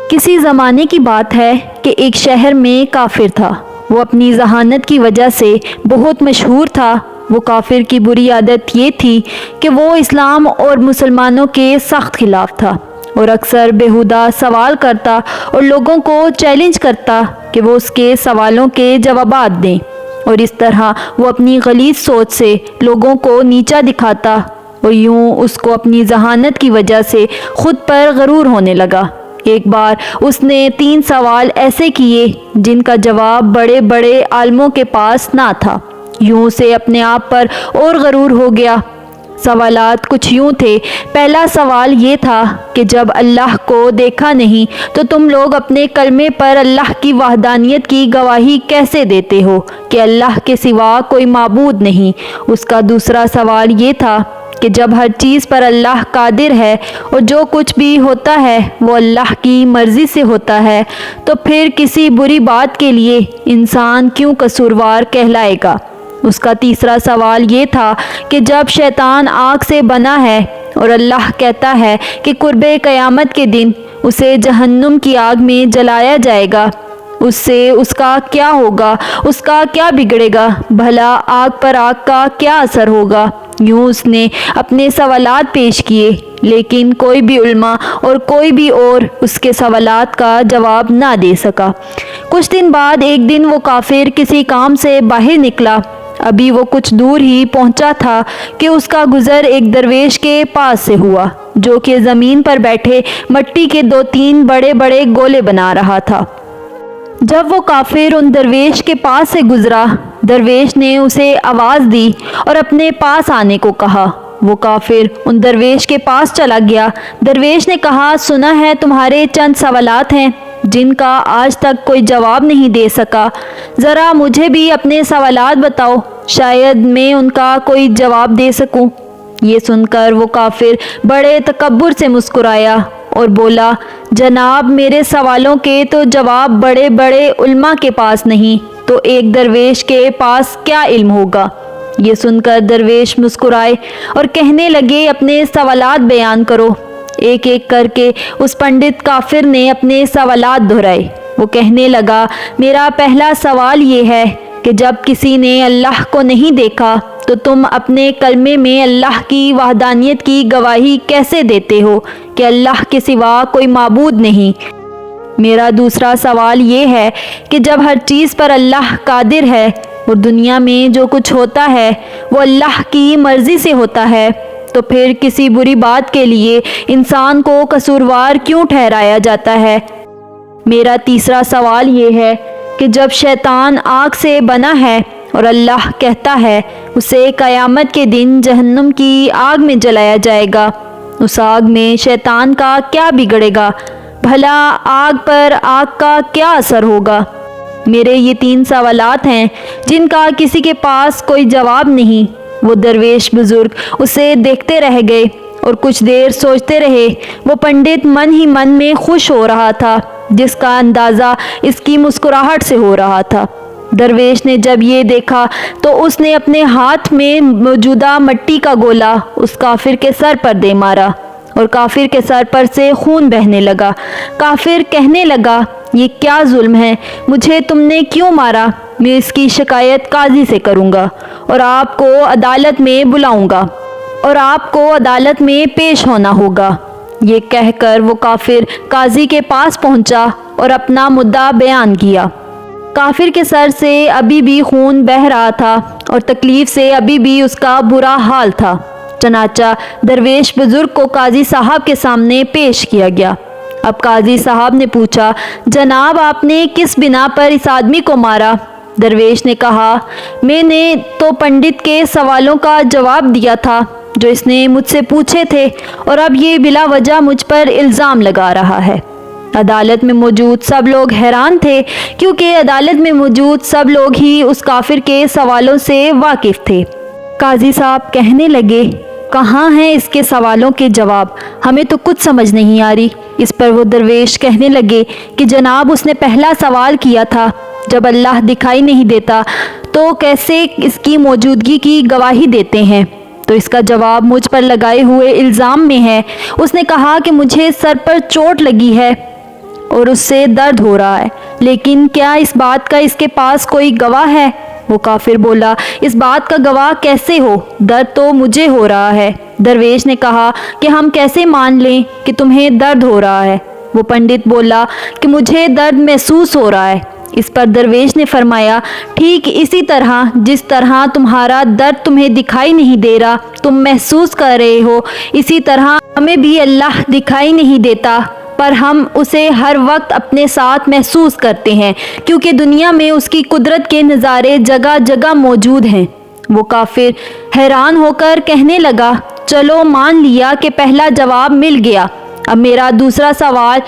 کسی زمانے کی بات ہے کہ ایک شہر میں کافر تھا۔ وہ اپنی ذہانت کی وجہ سے بہت مشہور تھا۔ وہ کافر کی بری عادت یہ تھی کہ وہ اسلام اور مسلمانوں کے سخت خلاف تھا اور اکثر بیہودہ سوال کرتا اور لوگوں کو چیلنج کرتا کہ وہ اس کے سوالوں کے جوابات دیں، اور اس طرح وہ اپنی غلیظ سوچ سے لوگوں کو نیچا دکھاتا، اور یوں اس کو اپنی ذہانت کی وجہ سے خود پر غرور ہونے لگا۔ ایک بار اس نے 3 سوال ایسے کیے جن کا جواب بڑے بڑے عالموں کے پاس نہ تھا۔ یوں سے اپنے آپ پر اور غرور ہو گیا۔ سوالات کچھ یوں تھے۔ پہلا سوال یہ تھا کہ جب اللہ کو دیکھا نہیں تو تم لوگ اپنے کلمے پر اللہ کی وحدانیت کی گواہی کیسے دیتے ہو کہ اللہ کے سوا کوئی معبود نہیں؟ اس کا دوسرا سوال یہ تھا کہ جب ہر چیز پر اللہ قادر ہے اور جو کچھ بھی ہوتا ہے وہ اللہ کی مرضی سے ہوتا ہے، تو پھر کسی بری بات کے لیے انسان کیوں قصوروار کہلائے گا؟ اس کا تیسرا سوال یہ تھا کہ جب شیطان آگ سے بنا ہے اور اللہ کہتا ہے کہ قرب قیامت کے دن اسے جہنم کی آگ میں جلایا جائے گا، اس سے اس کا کیا ہوگا؟ اس کا کیا بگڑے گا؟ بھلا آگ پر آگ کا کیا اثر ہوگا؟ یوں اس نے اپنے سوالات پیش کیے، لیکن کوئی بھی علماء اور کوئی بھی اور اس کے سوالات کا جواب نہ دے سکا۔ کچھ دن بعد ایک دن وہ کافر کسی کام سے باہر نکلا۔ ابھی وہ کچھ دور ہی پہنچا تھا کہ اس کا گزر ایک درویش کے پاس سے ہوا، جو کہ زمین پر بیٹھے مٹی کے 2-3 بڑے بڑے گولے بنا رہا تھا۔ جب وہ کافر ان درویش کے پاس سے گزرا، درویش نے اسے آواز دی اور اپنے پاس آنے کو کہا۔ وہ کافر ان درویش کے پاس چلا گیا۔ درویش نے کہا، سنا ہے تمہارے چند سوالات ہیں جن کا آج تک کوئی جواب نہیں دے سکا، ذرا مجھے بھی اپنے سوالات بتاؤ، شاید میں ان کا کوئی جواب دے سکوں۔ یہ سن کر وہ کافر بڑے تکبر سے مسکرایا اور بولا، جناب میرے سوالوں کے تو جواب بڑے بڑے علماء کے پاس نہیں تو ایک درویش کے پاس کیا علم ہوگا؟ یہ سن کر درویش مسکرائے اور کہنے لگے، اپنے سوالات بیان کرو۔ ایک ایک کر کے اس پنڈت کافر نے اپنے سوالات دہرائے۔ وہ کہنے لگا، میرا پہلا سوال یہ ہے کہ جب کسی نے اللہ کو نہیں دیکھا تو تم اپنے کلمے میں اللہ کی وحدانیت کی گواہی کیسے دیتے ہو کہ اللہ کے سوا کوئی معبود نہیں؟ میرا دوسرا سوال یہ ہے کہ جب ہر چیز پر اللہ قادر ہے اور دنیا میں جو کچھ ہوتا ہے وہ اللہ کی مرضی سے ہوتا ہے، تو پھر کسی بری بات کے لیے انسان کو قصوروار کیوں ٹھہرایا جاتا ہے؟ میرا تیسرا سوال یہ ہے کہ جب شیطان آگ سے بنا ہے اور اللہ کہتا ہے اسے قیامت کے دن جہنم کی آگ میں جلایا جائے گا، اس آگ میں شیطان کا کیا بگڑے گا؟ بھلا آگ پر آگ کا کیا اثر ہوگا؟ میرے یہ 3 سوالات ہیں جن کا کسی کے پاس کوئی جواب نہیں۔ وہ درویش بزرگ اسے دیکھتے رہ گئے اور کچھ دیر سوچتے رہے۔ وہ پنڈت من ہی من میں خوش ہو رہا تھا، جس کا اندازہ اس کی مسکراہٹ سے ہو رہا تھا۔ درویش نے جب یہ دیکھا تو اس نے اپنے ہاتھ میں موجودہ مٹی کا گولا اس کافر کے سر پر دے مارا اور کافر کے سر پر سے خون بہنے لگا۔ کافر کہنے لگا، یہ کیا ظلم ہے؟ مجھے تم نے کیوں مارا؟ میں اس کی شکایت قاضی سے کروں گا اور آپ کو عدالت میں بلاؤں گا اور آپ کو عدالت میں پیش ہونا ہوگا۔ یہ کہہ کر وہ کافر قاضی کے پاس پہنچا اور اپنا مدعا بیان کیا۔ کافر کے سر سے ابھی بھی خون بہہ رہا تھا اور تکلیف سے ابھی بھی اس کا برا حال تھا۔ چنانچہ درویش بزرگ کو قاضی صاحب کے سامنے پیش کیا گیا۔ اب قاضی صاحب نے پوچھا، جناب آپ نے کس بنا پر اس آدمی کو مارا؟ درویش نے کہا، میں نے تو پنڈت کے سوالوں کا جواب دیا تھا جو اس نے مجھ سے پوچھے تھے، اور اب یہ بلا وجہ مجھ پر الزام لگا رہا ہے۔ عدالت میں موجود سب لوگ حیران تھے، کیونکہ عدالت میں موجود سب لوگ ہی اس کافر کے سوالوں سے واقف تھے۔ قاضی صاحب کہنے لگے، کہاں ہیں اس کے سوالوں کے جواب؟ ہمیں تو کچھ سمجھ نہیں آ رہی۔ اس پر وہ درویش کہنے لگے کہ جناب اس نے پہلا سوال کیا تھا، جب اللہ دکھائی نہیں دیتا تو کیسے اس کی موجودگی کی گواہی دیتے ہیں؟ تو اس کا جواب مجھ پر لگائے ہوئے الزام میں ہے۔ اس نے کہا کہ مجھے سر پر چوٹ لگی ہے اور اس سے درد ہو رہا ہے، لیکن کیا اس بات کا اس کے پاس کوئی گواہ ہے؟ وہ کافر بولا، اس بات کا گواہ کیسے ہو؟ درد تو مجھے ہو رہا ہے۔ درویش نے کہا کہ ہم کیسے مان لیں کہ تمہیں درد ہو رہا ہے؟ وہ پنڈت بولا کہ مجھے درد محسوس ہو رہا ہے۔ اس پر درویش نے فرمایا، ٹھیک اسی طرح جس طرح تمہارا درد تمہیں دکھائی نہیں دے رہا، تم محسوس کر رہے ہو، اسی طرح ہمیں بھی اللہ دکھائی نہیں دیتا، پر ہم اسے ہر وقت اپنے ساتھ محسوس کرتے ہیں، کیونکہ دنیا میں اس کی قدرت کے نظارے جگہ جگہ موجود ہیں۔ وہ کافر حیران ہو کر کہنے لگا، چلو مان لیا کہ پہلا جواب مل گیا، اب میرا دوسرا سوال۔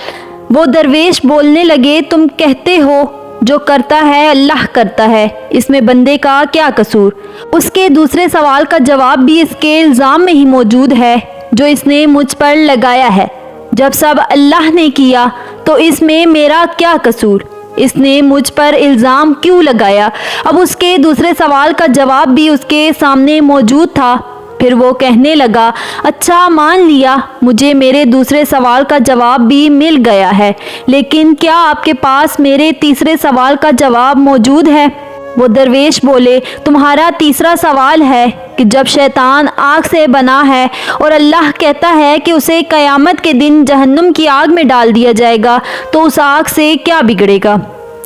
وہ درویش بولنے لگے، تم کہتے ہو جو کرتا ہے اللہ کرتا ہے، اس میں بندے کا کیا قصور؟ اس کے دوسرے سوال کا جواب بھی اس کے الزام میں ہی موجود ہے جو اس نے مجھ پر لگایا ہے۔ جب سب اللہ نے کیا تو اس میں میرا کیا قصور؟ اس نے مجھ پر الزام کیوں لگایا؟ اب اس کے دوسرے سوال کا جواب بھی اس کے سامنے موجود تھا۔ پھر وہ کہنے لگا، اچھا مان لیا، مجھے میرے دوسرے سوال کا جواب بھی مل گیا ہے، لیکن کیا آپ کے پاس میرے تیسرے سوال کا جواب موجود ہے؟ وہ درویش بولے، تمہارا تیسرا سوال ہے کہ جب شیطان آگ سے بنا ہے اور اللہ کہتا ہے کہ اسے قیامت کے دن جہنم کی آگ میں ڈال دیا جائے گا، تو اس آگ سے کیا بگڑے گا؟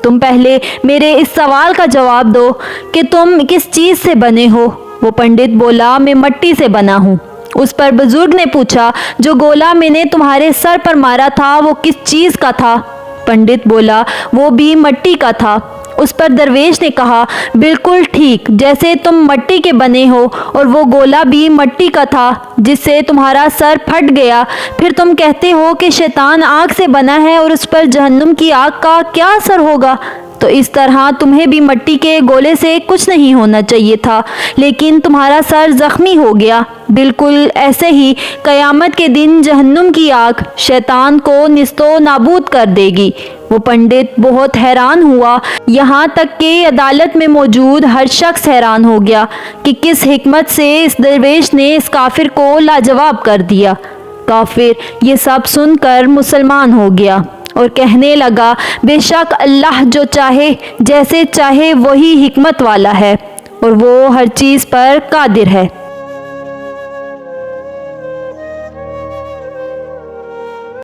تم پہلے میرے اس سوال کا جواب دو کہ تم کس چیز سے بنے ہو؟ وہ پنڈت بولا، میں مٹی سے بنا ہوں۔ اس پر بزرگ نے پوچھا، جو گولا میں نے تمہارے سر پر مارا تھا وہ کس چیز کا تھا؟ پنڈت بولا، وہ بھی مٹی کا تھا۔ اس پر درویش نے کہا، بالکل ٹھیک، جیسے تم مٹی کے بنے ہو اور وہ گولا بھی مٹی کا تھا جس سے تمہارا سر پھٹ گیا، پھر تم کہتے ہو کہ شیطان آگ سے بنا ہے اور اس پر جہنم کی آگ کا کیا اثر ہوگا؟ تو اس طرح تمہیں بھی مٹی کے گولے سے کچھ نہیں ہونا چاہیے تھا، لیکن تمہارا سر زخمی ہو گیا۔ بالکل ایسے ہی قیامت کے دن جہنم کی آگ شیطان کو نیست و نابود کر دے گی۔ وہ پنڈت بہت حیران ہوا، یہاں تک کہ عدالت میں موجود ہر شخص حیران ہو گیا کہ کس حکمت سے اس درویش نے اس کافر کو لاجواب کر دیا۔ کافر یہ سب سن کر مسلمان ہو گیا اور کہنے لگا، بے شک اللہ جو چاہے جیسے چاہے وہی حکمت والا ہے اور وہ ہر چیز پر قادر ہے۔